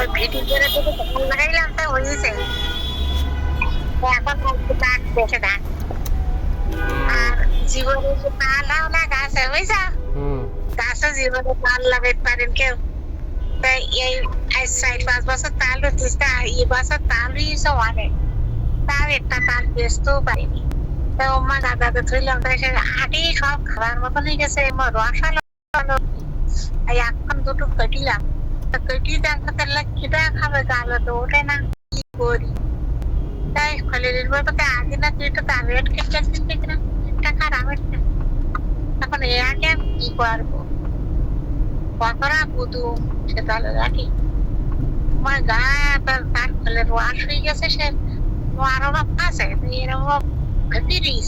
ওই ভিডিও করে তোকে ধান লাগাইলাম তা হয়েছে। এখন ডাক দেখে ডাক আর জীবনে যে পালাও না গাছে বুঝছ, গাছে জীবনে পাল লাগাইতে পারেন কেউ? তাই এই 4-5 বছর তাল হতিস তা এই বছর তাল হয়েছে অনেক, তাও একটা তাল বেচতেও পারিনি। তা ওমা দাদাকে ধরলাম তাই সে আটি সব খাবার মতন হয়ে গেছে, রস হলো এখন দুটো কাটিলাম, কেটি দেখাতে খিদা খাবে তাহলে তো ওঠে না, কি করি? তাই খলিলের বলতে আগে না তুই তো তার রেট কেটেছিস কিনা টাকা রামের, এখন এ আগে আমি কি করবো? কতরা বুধু সে তাহলে রাখি আমার গা তার ফলে রোয়াশ হয়ে গেছে, সে নোয়ার অভাব আছে এর অভাব ফিরিস।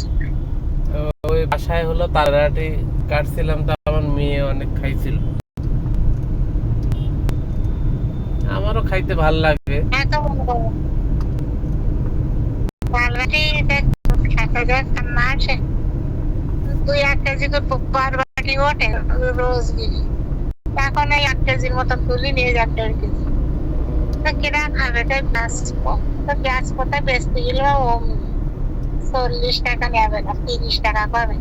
ওই বাসায় হলো তারাটি কাটছিলাম, তা আমার মেয়ে অনেক খাইছিল, আমারও খাইতে ভাল লাগে। এত তালবাটি খেতে দেখ না আসে 2-1 কেজি করে বারবাটি ওঠে রোজ গিরি, এখন এই 1 কেজির মতন তুলি নিয়ে যাক 1.5 কেজি। তা কেনা খাবে? তাই গ্যাস কোথায় বেচতে গেলে ও 40 টাকা নেবে না, 30 টাকা পাবে,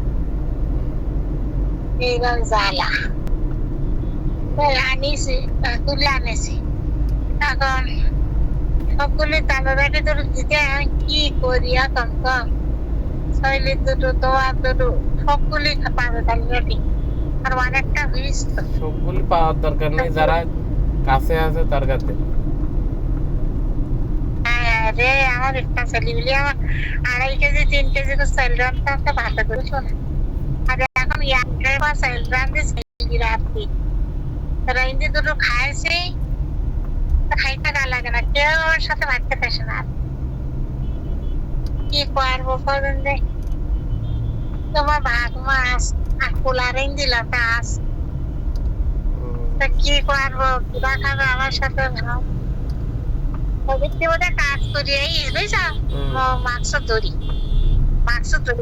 এইবার জ্বালা। তাই আনিছি, তুলে আনেছি, এখন সবগুলি তালাবাটি দুটো দিতে আমি কি করি এখন? কম শৈলীর দুটো তোমার দুটো সবগুলি পাবে তালাবাটি, আর অনেকটা হইস তো। সবগুলি পাওয়ার দরকার নেই, যারা কাছে আছে তার কাছে। হ্যাঁ রে, আমার একটা ছেলেগুলি আমার 2.5 কেজি 3 কেজি করে চাল রাখতে আসতে ভাত করে শোনে, আর এখন ইয়ার চাল রান্ধে ছেলে রাখতে রাইন্দে দুটো খাইছি, খাইতে না লাগে না, কেউ ওর সাথে ভাত খেতে আসে না। কি করবো কদিন রে? তোমার ভাগ মাছ আর পোলারেন দিলাম মাছ, তা কি করবো? কিবা খাবে আমার সাথে ভাব ওদের কাজ করি এই বুঝছ, মাংস ধরি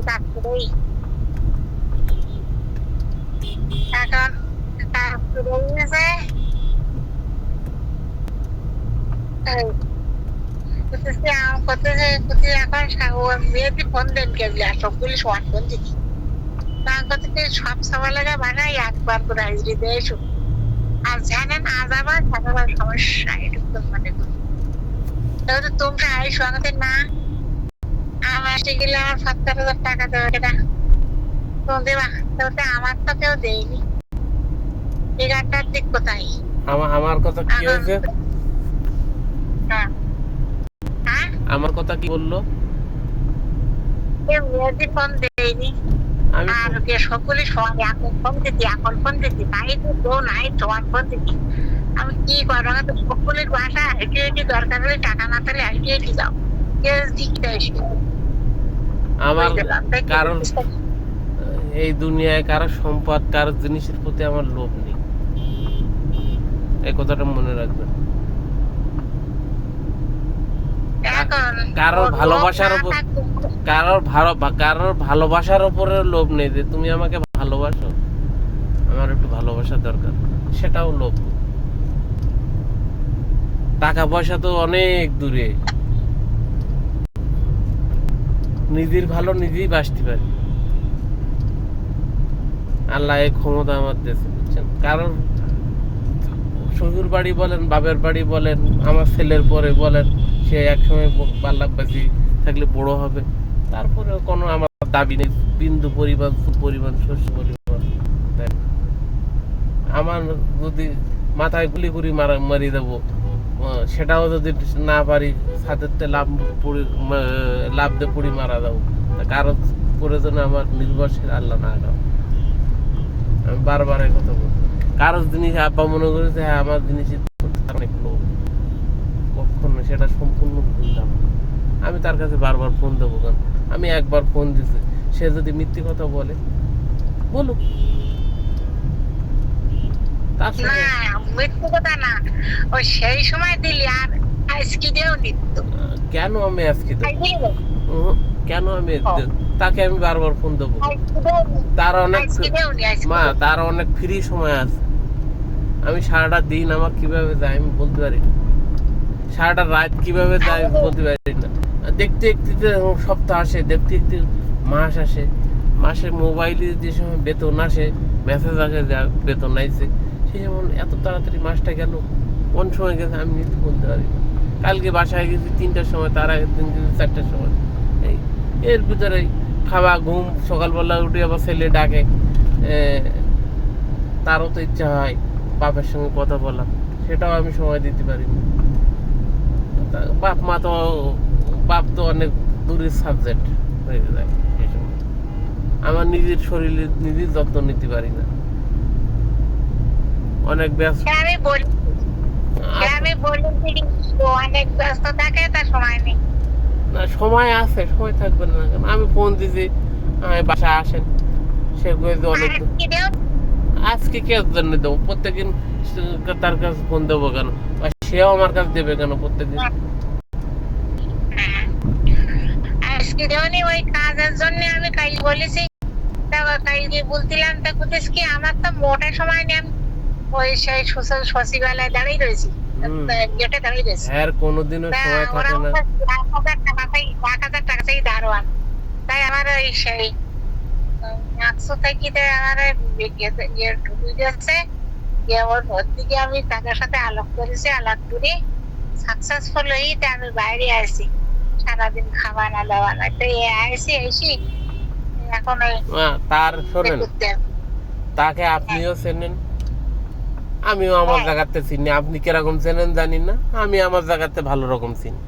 কাজ করি এখন কাজ করে এখন ফোন দেন কেবলি আর সবগুলি শর্ট ফোন দিচ্ছি সব সময় লাগে বানাই একবার করে হাজিরি দেয়। আর জানেন আজ আবার সমস্যা এটুকু মানে তোমরা এই সঙ্গে না আমার গেলে আমার 70,000 টাকা দেবে কেনা তো দেবা, তো আমার তো কেউ দেয়নি। এগারটার দিক কোথায় আমার কথা কি হয়েছে? আমার কথা কি বললো? ফোন দেয়নি, আর সকলে সঙ্গে এখন ফোন দিচ্ছি তাই তো নাই তোমার ফোন দিচ্ছি। আমি কি করবো? আমার তো সকলের বাসা হেঁটে দরকার হলে টাকা না তাহলে হেঁটে যাও, কেউ দিকটা এসে আমার কারণ এই দুনিয়ায় কারো সম্পদ কারো জিনিসের প্রতি আমার লোভ নেই, এই কথাটা মনে রাখবেন। কারোর ভালোবাসার উপরে লোভ নেই যে তুমি আমাকে ভালোবাসো, আমার একটু ভালোবাসার দরকার, সেটাও লোভ। টাকা পয়সা তো অনেক দূরে, নিজের ভালো নিজেই বাসতে পারি, আল্লাহ এই ক্ষমতা আমার দিয়েছে বুঝছেন। কারণ শ্বশুর বাড়ি বলেন বাপের বাড়ি বলেন আমার ছেলের পরে বলেন সে একসময় পাল্লাবাজি থাকলে বড় হবে, তারপরে কোনো আমার দাবি নেই, বিন্দু পরিমাণ শস্য পরিমাণ। আমার যদি মাথায় গুলি করে মারি দেবো, সেটাও যদি না পারি ছাদেরতে লাভ দিয়ে পড়ি মারা যাবো, কারো প্রয়োজনে আমার নির্ভরশীল আল্লাহ না আগাও। আমি বারবার এই কথা বলবো, কারো জিনিস আব্বা মনে করেছে হ্যাঁ আমার জিনিসই অনেক লোভ, কখনো সেটা সম্পূর্ণ ভুললাম। আমি তার কাছে বারবার ফোন দেবো কেন? আমি একবার ফোন দিছি, সে যদি মিথ্যে কথা বলে বলুক, সেই সময় দিলি আর আজকে দেও নিত কেন? আমি আজকে কেন আমি তাকে আমি বারবার ফোন দেবো? তার অনেক ফ্রি সময় আছে, আমি সারাটা দিন আমার কিভাবে যায় আমি বলতে পারি। সারাটা রাত কিভাবে যায় বলতে পারি না। দেখতে দেখতে সপ্তাহ আসে, দেখতে দেখতে মাস আসে, মাসে মোবাইলে যে সময় বেতন আসে, মেসেজ আসে যা বেতন আইছে, সে যেমন এত তাড়াতাড়ি মাসটা গেল, কোন সময় গেছে আমি নিজে বলতে পারি না। কালকে বাসায় গেছি 3টার সময়, তার আগের দিন গেছি 4টার সময়। এই এর ভিতরে খাওয়া, ঘুম, সকালবেলা উঠে আবার ছেলে ডাকে, তারও তো ইচ্ছা হয় বাপের সঙ্গে কথা বলা, সেটাও আমি সময় দিতে পারি না। বাপ মা তো, বাপ তো অনেক দূরের সাবজেক্ট হয়ে যায় এই সময়। আমার নিজের শরীরে নিজের যত্ন নিতে পারি না, অনেক ব্যস্ত। আমি বলি অনেক ব্যস্ত থাকে, তার সময় নেই। না, সময় আছে, সময় থাকবে না কেন? আমি ফোন দিছি, বাসায় আসেন, সে অনেক আজকে কে জন্য দেবো? প্রত্যেকদিন তার কাছে ফোন দেবো কেন? বা সেও আমার কাছে দেবে কেন প্রত্যেকদিন? আজকে দেওনি ওই কাজের জন্য আমি কাল বলেছি, কালকে বলছিলাম তা কোথাস কি আমার তো মোটা সময় নেই, আমি ওই সেই সচিবালয়ে দাঁড়িয়ে রয়েছি, গেটে দাঁড়িয়ে রয়েছি। আর কোনোদিনও সময় থাকে না। 1,000 টাকা চাই দারোয়ান, তাই আমার ওই সেই 100 থেকে আমার ঢুকে গেছে। ওর ভর্তি গিয়ে আমি তাদের সাথে আলাপ করেছি, আলাপ করে সাকসেসফুল হইতে আমি বাইরে আসি, সারাদিন খাওয়া না দাওয়া না, তো আসি এখন তার শোনেন, তাকে আপনিও চেনেন, আমিও আমার জায়গাতে চিনি। আপনি কিরকম চেনেন জানি না, আমি আমার জায়গাতে ভালো রকম চিনি।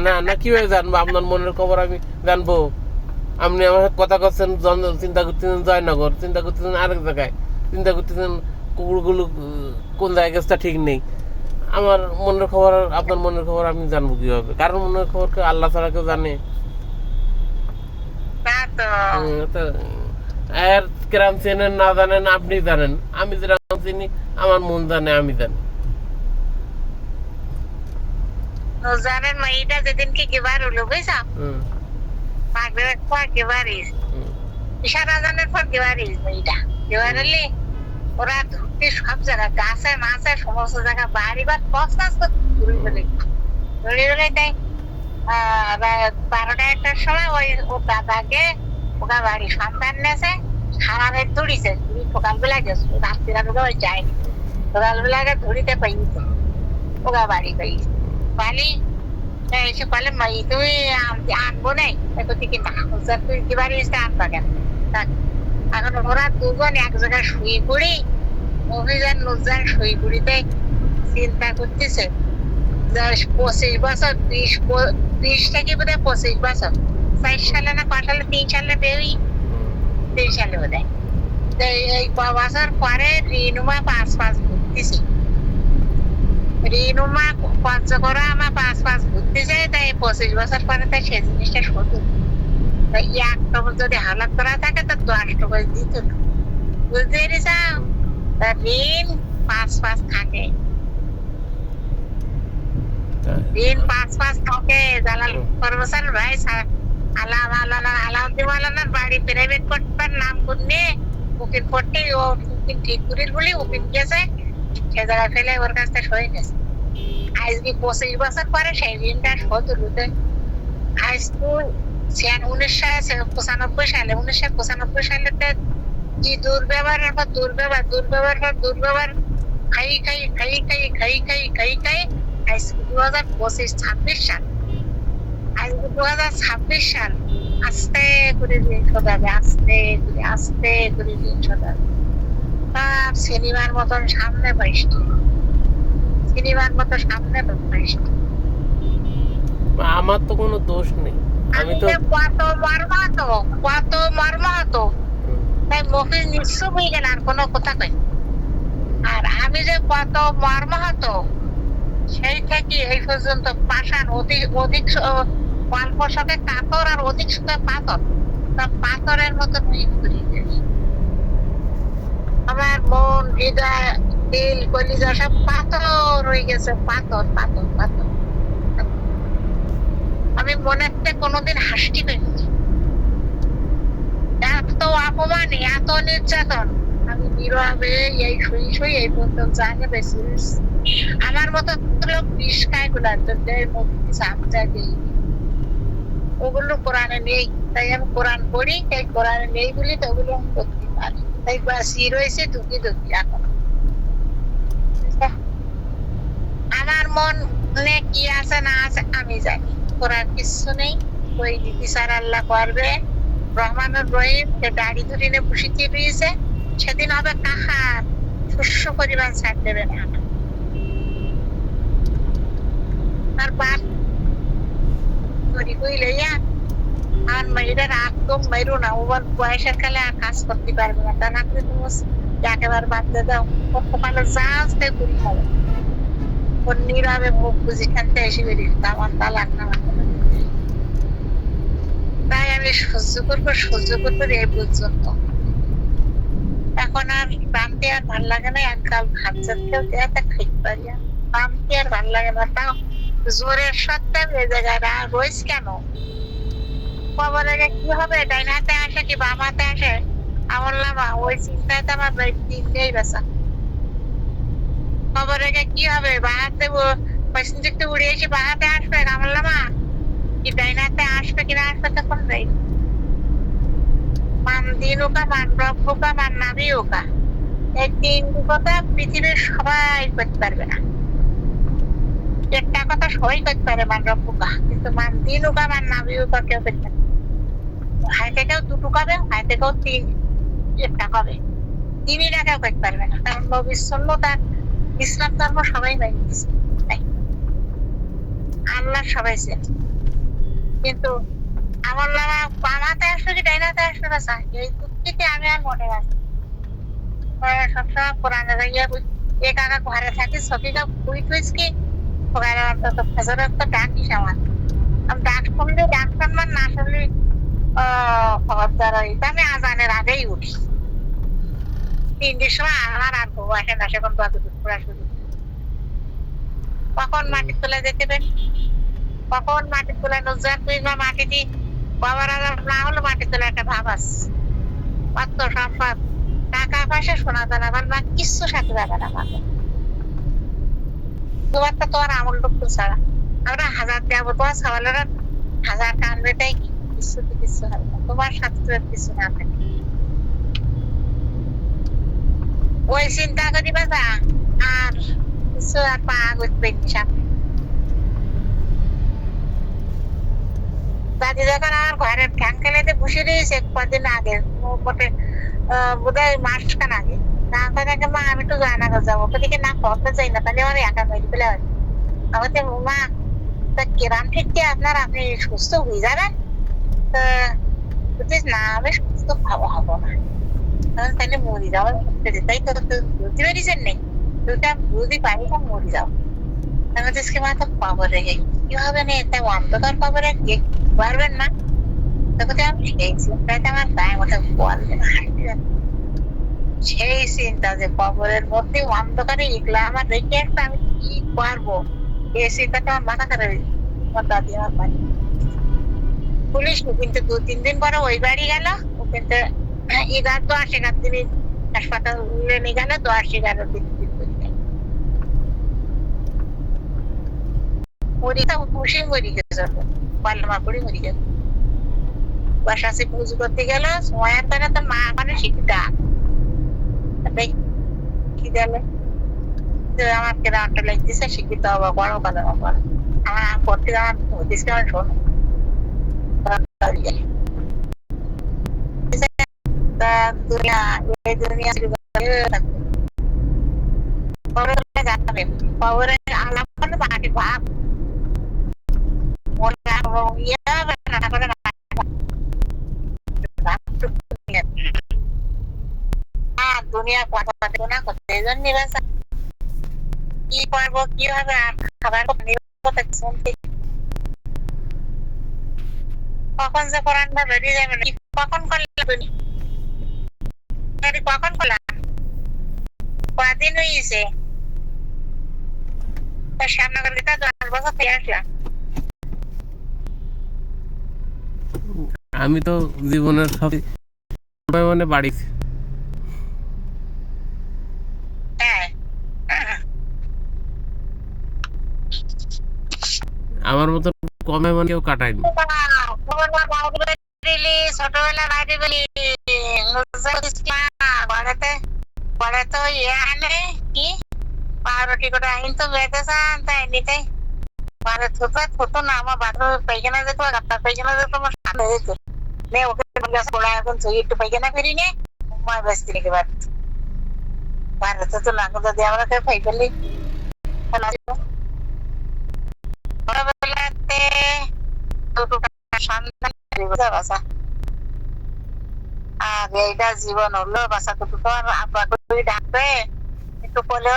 না না, কিভাবে জানবো? আপনার মনের খবর আমি জানবো? আপনি আমার সাথে কথা করছেন, চিন্তা করতেছেন জয়নগর, চিন্তা করতেছেন আরেক জায়গায়, চিন্তা করতেছেন কুকুরগুলো কোন জায়গায় গেছে তা ঠিক নেই। আমার মনের খবর, আপনার মনের খবর আমি জানবো কিভাবে? কারণ মনের খবর কেউ আল্লাহ ছাড়া কেউ জানে? আর কিরাম চেনেন না জানেন আপনি জানেন, আমি যেরকম চিনি আমার মন জানে, আমি জানি। জানেন মাইটা যেদিনকে গেবার হলো বুঝছা, মাগরিবের পর গেবারিস, ইশারা জানার পর গেবারিস, মাইটা গেবার হলে ওরা ধরতে সব জায়গা, গাছে মাছে সমস্ত জায়গা বাড়ি বার কষ্ট ঘুরে ফেলে তাই 12টা 1টার সময় ওই ও দাদাকে ওকা বাড়ি সন্তান নেছে, সারা রাত দৌড়িছে, সকালবেলা গেছে, রাত্রিরা ওই যায়নি, সকালবেলাকে ধরিতে পাইছে, ওকা বাড়ি পাইছে পালি এসে বলে মাই তুমি আনবো নাই, থেকে না তুই কি বাড়ি এসে আনবা কেন? এখন ওরা দুজন এক জায়গায় শুয়ে পড়ি, অভিযান নুজান শুয়ে পড়িতে চিন্তা করতেছে 25 বছর, 20 থেকে বোধ হয় 25 বছর, 4 সালে না 5 সালে, 3 সালে বেরোই, 3 সালে বোধ হয়। এই বছর পরে রিনুমা 5 ঘুরতেছি, রিনুমা পঞ্চকরা আমার 5 ঘুরতে যায়, তাই 25 বছর পরে তাই সে জিনিসটা শোধ, তাই 1 টাকা যদি হালাত করা থাকে তো 10 টাকা দিত, বুঝতে পেরেছ? তা ঋণ 5 থাকে, ঋণ 5 থাকে। জালাল প্রফেসর ভাই আলাউদ্দিন মাওলানার বাড়ি প্রাইভেট করবার নাম করলে উকিল করতে, ও উকিল ঠিক করিল বলে উকিল গেছে, সে জায়গায় ফেলে ওর কাছ থেকে সই গেছে। আজকে 25 বছর পরে সেই ঋণটা শোধ হতে, আজ তো 1995 সালে, 1995 সালে কি দুর্ব্যবহারের পর দুর্ব্যবহার, দুর্ব্যবহার পর দুর্ব্যবহার, খাই আজকে 2025-26 সাল, আজকে 2026 সাল, আস্তে করে ঋণ শোধাবে, আস্তে করে ঋণ শোধাবে। সিনেমার মতন সামনে পাইছি, সিনেমার মতো সামনে পাইছি। আমার তো কোনো দোষ নেই, আমি তো কত মর্মাহত, তাই মফিজ নিশ্চয় হয়ে গেল, আর কোনো কথা কই। আর আমি যে কত মর্মাহত, সেই থেকে এই পর্যন্ত পাষাণ, অধিক অল্প শোকে কাতর আর অধিক শোকে পাথর, তা পাথরের মতো আমার মন, হৃদয়, দিল, কলিজা সব পাথর হয়ে গেছে, পাথর পাথর পাথর। আমি মনে কোনোদিন হাসতে পারিনি, এত অপমান, এত নির্যাতন আমি নীরবে এই শুই শুই এই পর্যন্ত জানে বেশি আমার মতো লোক বিষ খায় গুলার জন্য মুক্তি সামটা দিই ওগুলো কোরআনে নেই তাই আমি কোরআন পড়ি তাই কোরআনে নেই বলি তো ওগুলো আমি করতে পারি তাই বাসি রয়েছে দুঃখী দুঃখী এখন আমার মনে কি আছে না আছে আমি জানি করার কিছু নেই ওই বিচার আল্লাহ করবে রহমানুর রহিম যে গাড়ি ধরে নিয়ে বসিতে রয়েছে সেদিন হবে কাহার শস্য পরিমাণ ছাড় দেবে না আর বাপ ধরি কইলে আর মেয়েদের একদম মেরু না ওর বয়সের কালে আর কাজ করতে পারবে না তা না করে তুমি একেবারে বাদ দিয়ে দাও কপালে যা আসতে করি হবে ওর নীরবে মুখ বুঝি খানতে এসে বেরিয়ে আমার তালাক না তাই আমি সহ্য করবো এই পর্যন্ত এখন আর বামতে আর ভাল লাগে না একগাল ভাত জাতীয় দেয়াতে খাইতে পারি বামতে আর ভাল লাগে না তাও জোরের সত্ত্বেও এই জায়গায় রয়েছে কেন খবর আগে কি হবে ডাইন হাতে আসে কি বাম হাতে আসে আমার লামা ওই চিন্তায় তো আমার তিনটেই বেসা খবর আগে কি হবে বাহাতে পশ্চিমদিকতে উড়ে এসে বাহাতে আসবে আমার লামা কি ডাইন হাতে আসবে কিনা আসবে তখন যাই মান দিন ওকা মান রব ওকা মান নাবি ওকা এই তিন কথা পৃথিবীর সবাই করতে পারবে না একটা কথা সবাই করতে পারে মান রব ওকা কিন্তু মান দিন ওকা মান নাবি ওকা কেউ করতে পারে হাই থেকেও দুটো কবে হাই থেকেও তিন একটা কবে তিনই না কেউ করতে পারবে না কারণ নবীর সুন্নাত আর ইসলাম ধর্ম সবাই মেনে নিয়েছে আল্লাহ সবাই চেন কিন্তু আমার লাগা বামাতে আসবে কি ডাইনাতে আসবে না এই দুঃখিতে আমি আর মনে রাখি সবসময় কোরআনে যাইয়া এ কাকা ঘরে থাকি সফিকা বুই টুইস কি ওখানে অন্তত ফেসর একটা ডাকিস আমার আমি ডাক শুনলে ডাক সম্মান না শুনলে খবরদার আমি আজানের আগেই উঠি 3টের সময় আমার আর বউ আসে না সেখন ঘোরা শুরু কখন মাটি তোলা যেতে পারি কখন মাটি তোলা নজর তুই বা মাটি দি বাবার আজাব না হলে মাটি তোলা একটা ভাব আছে অর্থ সম্পদ টাকা পয়সা সোনা দানা বা কিচ্ছু সাথে যাবে না আমাকে তোমার তো তোমার আমল লোক ছাড়া আমরা 1000 দেবো তোমার সওয়ালেরা 1000 টানবেটাই কি কিছু হবে না তোমার সাথে কিছু না থাকে ওই চিন্তা করি বাজা আর কিছু আর পা করতে সামনে দাদি যখন আমার ঘরের ঠ্যাং খেলাতে বসে রয়েছে কদিন আগে মোটে বোধহয় মাসখান আগে মা আমি তো জানাগর যাবো ওদিকে না করতে চাই না তাহলে আমার একা মেরে ফেলে হয় আমাদের মা তা কেরাম ঠিক আপনার আপনি সুস্থ হয়ে যাবেন না আমি সুস্থ খাওয়া হবো না তাহলে মরি যাওয়ার তাই তো বুঝতে পেরেছেন নেই তুইটা বুঝতে পারিস মরি যাও আমি দেশকে মাথা পাবো রেখে কি হবে না তাই অন্ধকার পাবো রেখে পারবেন না তখন আমি খেয়েছি তাই তো আমার গায়ে মতো বলবেন সেই চিন্তা যে কবরের মধ্যে অন্ধকারে এগুলা আমার রেখে একটা আমি কি পারবো এই চিন্তাটা আমার মাথা খারাপ আমার দাদি আমার বাড়ি পুলিশ কিন্তু 2-3 দিন পরে ওই বাড়ি গেল ও কিন্তু 11-10 দিন হাসপাতাল নিয়ে গেল 10-11 দিন মরিটা খুশি মরি গেছে পাল্লামা পড়ে মরি গেছে বাসা সে পুজো করতে গেল সময়ের তারা তো মা মানে শিক্ষিতা কি গেলে আমার কেরামটা লাগতেছে শিক্ষিত হবা বড় কথা আমার পড়তে আমার দিচ্ছে আমার শোনো দুনিয়া এই দুনিয়া যাবে খবরের আলাপ করলে বাকি ভাব দুনিয়া কথা না করতে এই জন্য কি করবো কি হবে খাবার কখন যে কোরআনটা বেরিয়ে যাবে কখন করলে কখন করলাম কদিন হয়েছে তার সামনে করলে তা 10 বছর থেকে আসলাম আমি তো জীবনের সব মানে বাড়ি আমার মতো কমে মানে কেউ কাটায়নি। ছোটবেলা বাইরে বলি ঘরেতে ঘরে তো আনে কি পাউরুটি করে আইন তো বেঁধে চান তাই নিতে ঘরে থতো না আমার বাথরুমে পায়খানা যেত আপনার পায়খানা যেত আমার সামনে যেত নে ওকে ওরা এখন একটু পায়খানা করি নে মই ব্যস্ত রেখে বার ঘরে তো না যদি আমরা কেউ পাই ফেলি ছোটবেলাতে দুটো সন্তান বাসা আর এইটা জীবন হলো বাসা দুটো আব্বা করে ডাকবে একটু বলে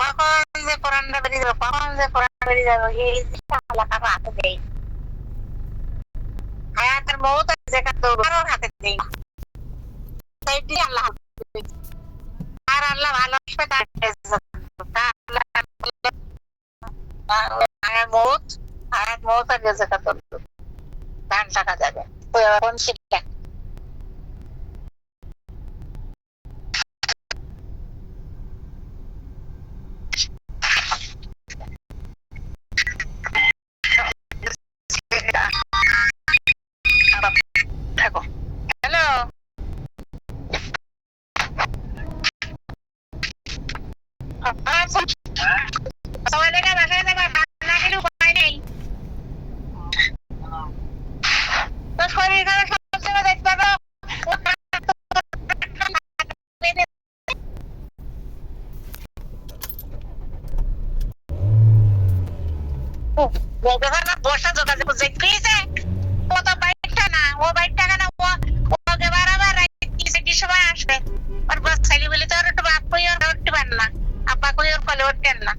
কখন যে কোরআনটা বেরিয়ে যাবো কখন যে কোরআন বেরিয়ে যাবো এই এলাকার হাতে দেই হায়াতের মৌত যে কারোর হাতে দেই সেইটি আল্লাহ আর আল্লাহ ভালোবাসবে তার মৌত হায়াত মৌত আর গেছে কত ধান টাকা যাবে কোন শিক্ষা হ্যালো সবাই লেগে বাসায় যাবে না গেলে উপায় নেই তো শরীর খারাপ সবসময় দেখতে পাবো বসা যোগাযোগ দেখতেইছে ও তো বাইকটা না ও বাইকটা কেন ওকে বারবার কি সময় আসবে ওর বাস খালি বলে তো একটু বাপ কই ওর উঠতে পারেন না আপা কই ওর কলে উঠতেন না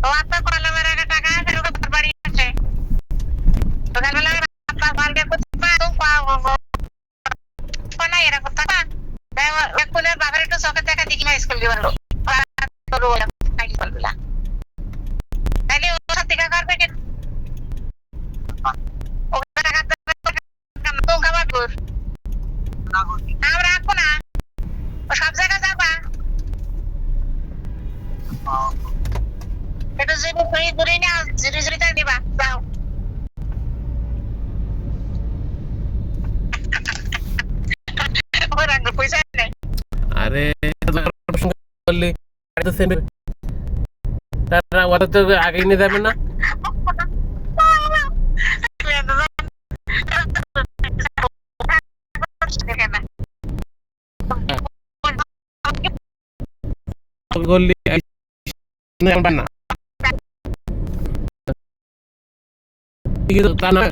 ও আপা কলে মেরে টাকা আছে ওকে বাড়ি আছে সকালবেলা আপা বাড়ি করতে পারো না এরা কথা না কোনের বাবার একটু চোখে দেখা দেখি না স্কুল দিবার তাহলে ও টাকা করবে কেন আমরা রাখবো না সব জায়গায় যাবা একটু জুড়ি জুড়ি না জুড়ি জুড়িটা দিবা যাও পয়সা নেই আরে বললি তারা ওটা তো আগে নিয়ে যাবে না বললি না তা না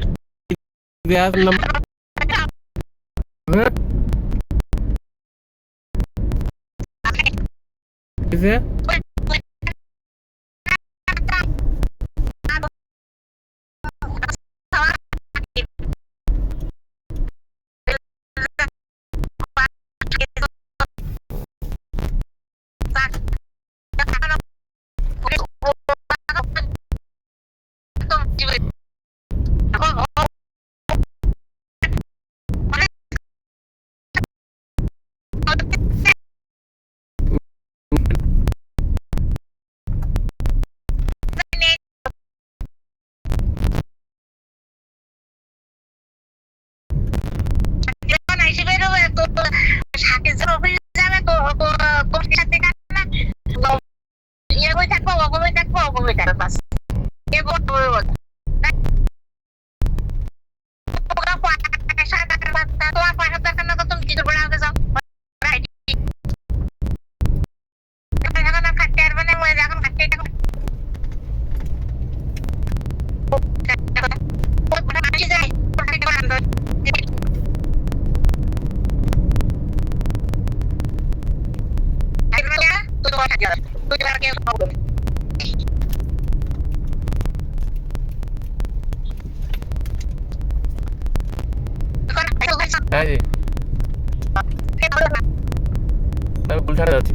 উল্টা যাচ্ছি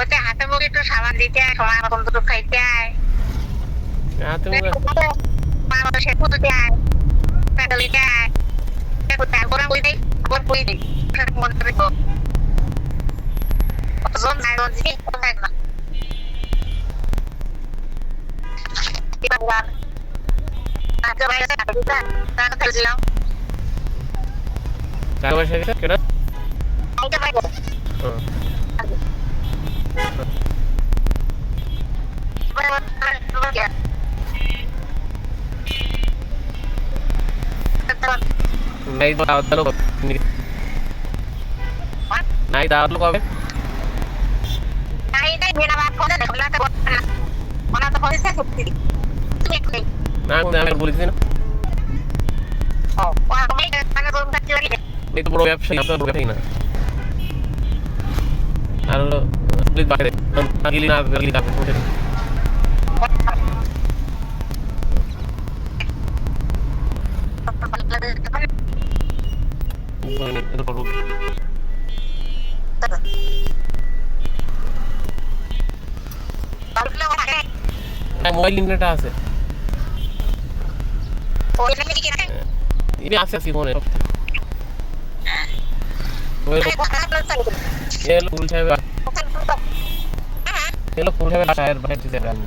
ওতে হাতে মুখে একটু সাবান দিতে হয়, সময় মতন দুটো খাইতে হয়, হাতে মুখে মানুষের পুজো দিতে হয়, প্যান্ডেল দিতে হয়, কোথায় ওরা বই দেয়, আবার বই দেয়, মনে করে তো জন নাই জন দিকে কোথায় না এবার গান আজকে বাইরে থেকে দিতে গান খেলছিলাম টাকা পয়সা দিতে কেন আইটা বাইরে নাই দাওয়াত দিলো নাই দাওয়াত দিলো কবে না আমি বলেছি না এই তো বড় ব্যবসায়ী আপনার বড় ব্যবসায়ী না আর হলো স্প্লিট বাকেটে গিলি না গিলি কাপে ওঠে মোবাইল ইন্টারনেট আছে ini akses sih manaelo full saya air bahaya di jalan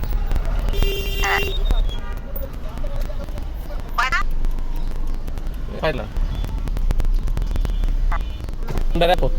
baiklah udah dapat